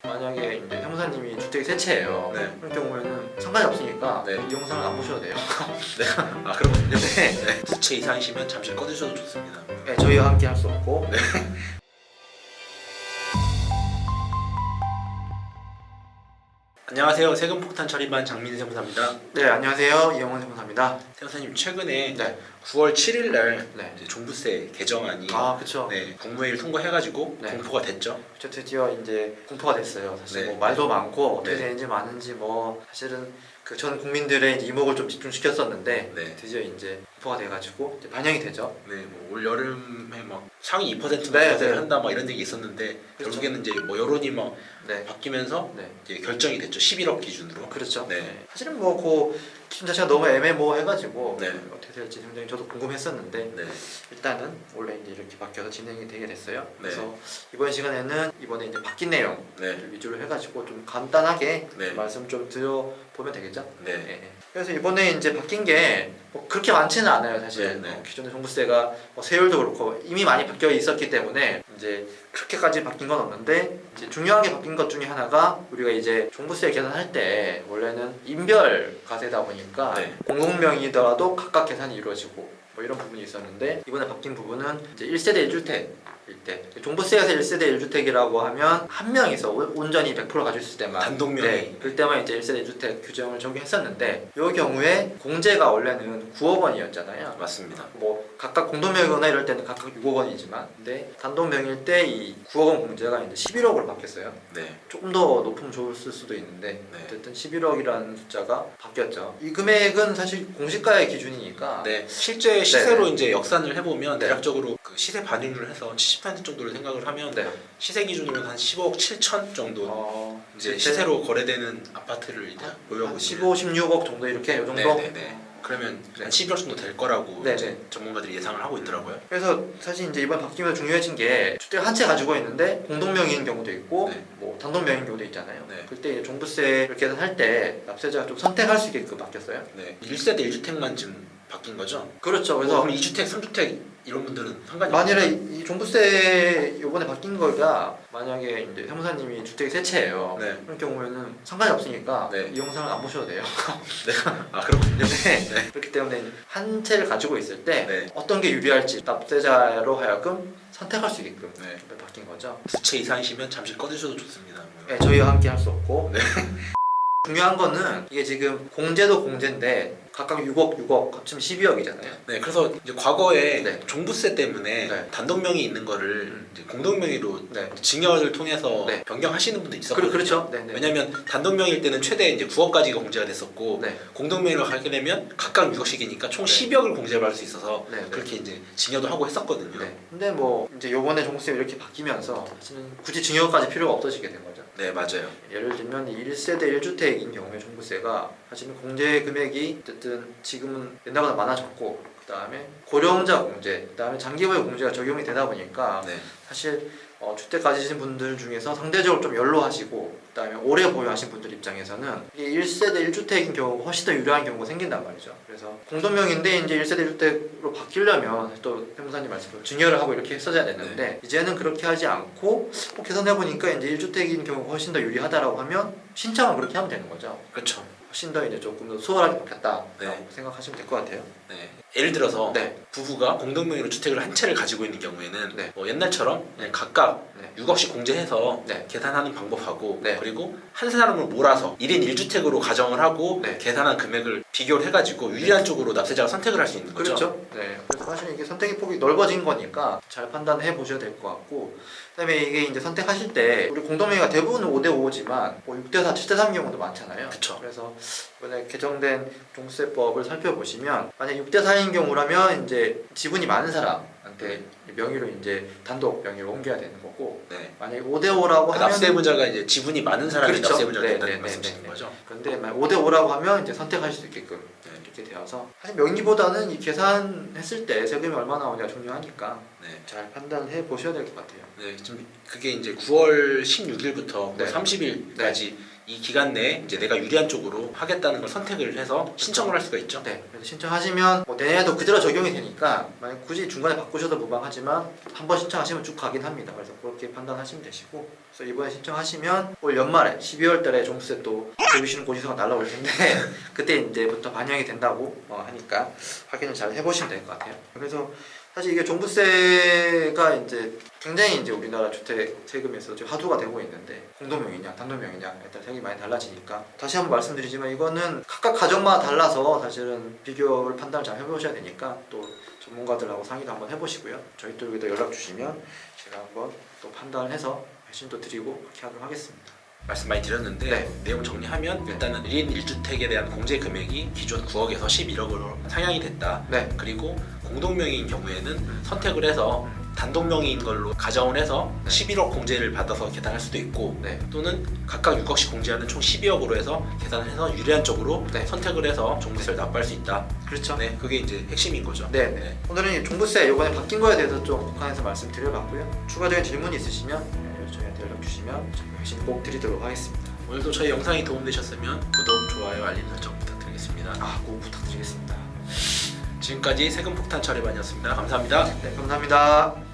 만약에 이제 사무사님이 주택이 세 채예요. 네. 그런 경우에는 상관이 없으니까 네. 이 영상을 안 보셔도 돼요. 네. 아 그렇군요. 네. 네. 2채 이상이시면 잠시 꺼주셔도 좋습니다. 네, 저희와 함께 할 수 없고. 네. 안녕하세요. 세금폭탄 처리반 장민희 세무사입니다. 네, 안녕하세요. 이영원 사무사입니다. 세무사님 최근에 네. 9월 7일 날 네. 이제 종부세 개정안이 그렇죠. 네, 국무회의를 통과해가지고 네. 공포가 됐죠. 그렇죠. 드디어 이제 공포가 됐어요. 사실 네. 뭐 말도 많고 어떻게 네. 되는지 많은지 뭐 사실은 그 전 국민들의 이제 이목을 좀 집중시켰었는데 네. 드디어 이제 공포가 돼가지고 이제 반영이 되죠. 네, 뭐 올 여름에 막 상위 2%만 네, 과세를 네. 한다 막 이런 얘기 있었는데 그렇죠. 결국에는 이제 뭐 여론이 막 네. 바뀌면서 네. 이제 결정이 됐죠. 11억 기준으로. 그렇죠. 네. 사실은 뭐 그 기준 자체가 너무 애매모호해가지고 네. 어떻게 될지 굉장히 저도 궁금했었는데 네. 일단은 원래 이제 이렇게 바뀌어서 진행이 되게 됐어요. 네. 그래서 이번 시간에는 이번에 이제 바뀐 내용 네. 위주로 해가지고 좀 간단하게 네. 말씀 좀 드려보면 되겠죠. 네. 네. 그래서 이번에 이제 바뀐 게 뭐 그렇게 많지는 않아요, 사실. 네, 네. 기존의 종부세가 뭐 세율도 그렇고 이미 많이 바뀌어 있었기 때문에 이제 그렇게까지 바뀐 건 없는데 이제 중요하게 바뀐 것 중에 하나가 우리가 이제 종부세 계산할 때 원래는 인별 과세다 보니까 네. 공동명의더라도 각각 계산이 이루어지고 뭐 이런 부분이 있었는데 이번에 바뀐 부분은 이제 1세대 1주택 일 때 종부세에서 1세대 1주택이라고 하면 한 명이서 온전히 100% 가지고 있을 때만 단독 명의. 네, 그럴 때만 이제 1세대 1주택 규정을 적용했었는데 이 경우에 공제가 원래는 9억 원이었잖아요. 맞습니다. 뭐 각각 공동명의거나 이럴 때는 각각 6억 원이지만 근데 단독 명의일 때 이 9억 원 공제가 이제 11억으로 바뀌었어요. 네. 조금 더 높으면 좋았을 수도 있는데 네. 어쨌든 11억이라는 숫자가 바뀌었죠. 이 금액은 사실 공시가의 기준이니까 네. 실제 시세로 네. 이제 역산을 해보면 네. 대략적으로 그 시세 반영률을 해서 70% 정도를 생각을 하면 네. 시세 기준으로는 한 15억 7천 정도 이제 실제 시세로 거래되는 아파트를 이제 보유하고 한 있습니다. 15, 16억 정도 이렇게 이 정도. 네네네. 그러면 네. 한 11억 정도 될 거라고 네, 이제 네. 전문가들이 예상을 하고 있더라고요. 그래서 사실 이제 이번 바뀌면서 중요해진 게 주택 한 채 가지고 있는데 공동명의인 경우도 있고 네. 뭐 단독명의인 경우도 있잖아요. 네. 그때 이제 종부세를 계산할 때 납세자가 좀 선택할 수 있게끔 바뀌었어요. 네. 1세대 1주택만 지금 바뀐 거죠? 그렇죠. 그래서 그래서 그럼 2주택, 3주택 이런 분들은 상관이 만일에 없나요? 이 종부세 이번에 바뀐 거가 만약에 이제 사무사님이 주택이 세 채예요. 네. 그런 경우에는 상관이 없으니까 네. 이 영상을 안 보셔도 돼요. 네. 아 그렇군요. 네. 네. 그렇기 때문에 한 채를 가지고 있을 때 네. 어떤 게 유리할지 납세자로 하여금 선택할 수 있게끔 네. 바뀐 거죠. 2채 이상이시면 잠시 꺼주셔도 좋습니다. 네, 저희와 함께 할 수 없고 네. 중요한 거는 이게 지금 공제도 공제인데 각각 6억 합치면 12억이잖아요. 네, 그래서 이제 과거에 네. 종부세 때문에 네. 단독 명의 있는 거를 이제 공동 명의로 네. 증여를 통해서 네. 변경하시는 분도 있었거든요. 그렇죠. 네, 네. 왜냐면 단독 명의일 때는 최대 이제 9억까지가 공제가 됐었고 네. 공동 명의로 가게 되면 각각 6억씩이니까 총 네. 12억을 공제받을 수 있어서 네, 네. 그렇게 이제 증여도 하고 했었거든요. 네. 근데 뭐 이제 요번에 종부세 이렇게 바뀌면서 사실은 굳이 증여까지 필요가 없어지게 된 거죠. 네, 맞아요. 예를 들면 1세대 1주택인 경우에 종부세가 사실은 공제 금액이 어쨌든 지금은 옛날보다 많아졌고 그다음에 고령자 공제, 그다음에 장기보유 공제가 적용이 되다 보니까 네. 사실 주택 가지신 분들 중에서 상대적으로 좀 연로하시고 그다음에 오래 보유하신 분들 입장에서는 이게 1세대 1주택인 경우가 훨씬 더 유리한 경우가 생긴단 말이죠. 그래서 공동명인데 이제 1세대 1주택으로 바뀌려면 또 세무사님 말씀대로 증여를 하고 이렇게 했어야 됐는데 이제는 그렇게 하지 않고 계산해 보니까 이제 1주택인 경우가 훨씬 더 유리하다라고 하면 신청을 그렇게 하면 되는 거죠. 그렇죠. 훨씬 더 이제 조금 더 수월하게 바뀌었다라고 네. 생각하시면 될 것 같아요. 네. 예를 들어서 네. 부부가 공동 명의로 주택을 한 채를 가지고 있는 경우에는 네. 뭐 옛날처럼 그냥 각각 네. 6억씩 공제해서 네. 계산하는 방법하고 네. 그리고 한 사람을 몰아서 1인 1주택으로 가정을 하고 네. 계산한 금액을 비교를 해가지고 유리한 쪽으로 납세자가 선택을 할 수 있는 거죠. 그렇죠. 네. 그래서 사실 이게 선택의 폭이 넓어진 거니까 잘 판단해 보셔야 될 것 같고, 그다음에 이게 이제 선택하실 때 우리 공동명의가 대부분은 5대5지만 뭐 6대4, 7대3 경우도 많잖아요. 그쵸. 그래서 이번에 개정된 종부세법을 살펴보시면 만약 6대4인 경우라면 이제 지분이 많은 사람한테 명의로 이제 단독 명의로 옮겨야 되는 거고, 네. 만약에 5대5라고 그 하면 납세의무자가 이제 지분이 많은 사람이 그렇죠. 납세의무자가 네, 된다는 네, 말씀이신 네, 거죠. 그런데 만약 5대5라고 하면 이제 선택하실 수 있게끔 네. 이렇게 되어서 사실 명의보다는 이 계산했을 때 세금이 얼마 나오냐 중요하니까 네. 잘 판단해 보셔야 될 것 같아요. 네, 지금 그게 이제 9월 16일부터 네. 30일까지 이 기간 내에 이제 내가 유리한 쪽으로 하겠다는 걸 선택을 해서 신청을 할 수가 있죠. 네, 그래서 신청하시면 뭐 내년에도 그대로 적용이 되니까 만약 굳이 중간에 바꾸셔도 무방하지만 한 번 신청하시면 쭉 가긴 합니다. 그래서 그렇게 판단하시면 되시고, 그래서 이번에 신청하시면 올 연말에 12월 달에 종부세 또 보이시는 고지서가 날라올 텐데 그때 이제부터 반영이 된다고 하니까 확인을 잘 해보시면 될 것 같아요. 그래서 사실 이게 종부세가 이제 굉장히 이제 우리나라 주택 세금에서 지금 화두가 되고 있는데, 공동명의냐 단독명의냐에 따라 세금이 많이 달라지니까 다시 한번 말씀드리지만 이거는 각각 가정마다 달라서 사실은 비교를 판단을 잘 해보셔야 되니까 또 전문가들하고 상의도 한번 해보시고요. 저희 쪽에도 연락 주시면 제가 한번 또 판단을 해서 말씀도 드리고 그렇게 하도록 하겠습니다. 말씀 많이 드렸는데 네. 내용 정리하면 일단은 1인 1주택에 대한 공제 금액이 기존 9억에서 11억으로 상향이 됐다. 네. 그리고 공동명의인 경우에는 선택을 해서 단독명의인 걸로 가정을 해서 네. 11억 공제를 받아서 계산할 수도 있고, 네. 또는 각각 6억씩 공제하는 총 12억으로 해서 계산을 해서 유리한 쪽으로 네. 선택을 해서 종부세를 납부할 수 있다. 그렇죠. 네, 그게 이제 핵심인 거죠. 네. 네. 오늘은 이 종부세 이번에 바뀐 거에 대해서 좀 국한해서 말씀드려봤고요. 추가적인 질문이 있으시면 저희한테 연락 주시면 저희가 말씀 꼭 드리도록 하겠습니다. 오늘도 저희 영상이 도움되셨으면 구독, 좋아요, 알림 설정 부탁드리겠습니다. 꼭 부탁드리겠습니다. 지금까지 세금폭탄 처리반이었습니다. 감사합니다. 네, 감사합니다.